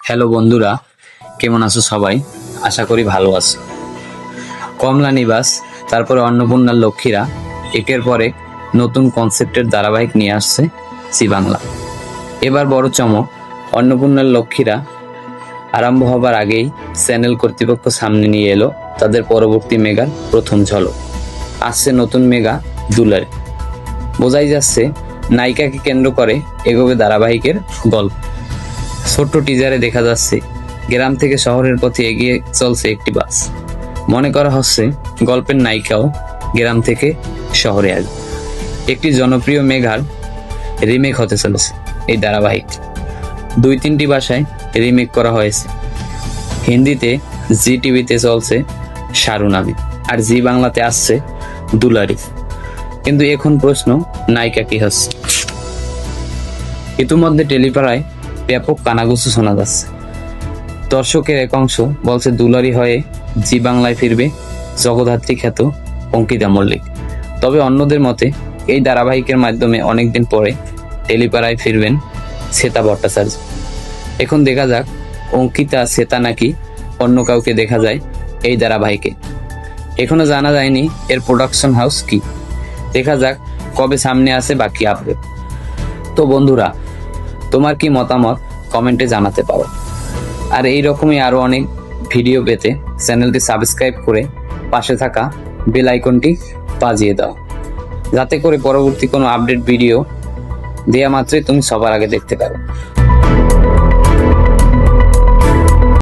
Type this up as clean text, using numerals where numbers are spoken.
Hello বন্ধুরা, কেমন আছো সবাই? আশা করি ভালো আছো। কমলা নিবাস, তারপরে অন্নপূর্ণার লক্ষ্মীরা একের পর এক নতুন কনসেপ্টের ধারাবাহিক নিয়ে আসছে জি বাংলা। এবার বড় চমক, অন্নপূর্ণার লক্ষ্মীরা আরম্ভ হবার আগেই চ্যানেল কর্তৃপক্ষ সামনে নিয়ে এলো তাদের পরবর্তী মেগার প্রথম ঝলক। আসছে নতুন মেগা দুলারি। বোঝাই যাচ্ছে নায়িকাকে কেন্দ্র করে এগোবে ধারাবাহিকের গল্প। ছোট্ট টিজারে দেখা যাচ্ছে গ্রাম থেকে শহরের পথে এগিয়ে চলছে একটি বাস। মনে করা হচ্ছে গল্পের নায়িকাও গ্রাম থেকে শহরে আসবে। একটি জনপ্রিয় মেগার রিমেক হতে চলেছে এই ধারাবাহিক। 2-3টি ভাষায় রিমেক করা হয়েছে। হিন্দিতে জি টিভিতে চলছে শারুনাবি, আর জি বাংলাতে আসছে দুলারি। কিন্তু এখন প্রশ্ন, নায়িকা কি হচ্ছে? ইতিমধ্যে টেলিপাড়ায় ব্যাপক কানাঘুষো শোনা যাচ্ছে। দর্শকের এক অংশ বলছে দুলারি হয়ে জি বাংলায় ফিরবে জগদ্ধাত্রী খ্যাত অঙ্কিতা মল্লিক। তবে অন্যদের মতে এই ধারাবাহিকের মাধ্যমে অনেকদিন পরে টেলিপাড়ায় ফিরবেন শ্বেতা ভট্টাচার্য। এখন দেখা যাক অঙ্কিতা, শ্বেতা নাকি অন্য কাউকে দেখা যায় এই ধারাবাহিকে। এখনো জানা যায়নি এর প্রোডাকশন হাউস কি। দেখা যাক কবে সামনে আসে বাকি আপডেট। তো বন্ধুরা, তোমার কি মতামত কমেন্টে জানাতে পারো। আর এই রকমই আরো অনেক ভিডিও পেতে চ্যানেলটি সাবস্ক্রাইব করে পাশে থাকা বেল আইকনটি বাজিয়ে দাও, যাতে করে পরবর্তী কোনো আপডেট ভিডিও দেয়া মাত্রই তুমি সবার আগে দেখতে পারো।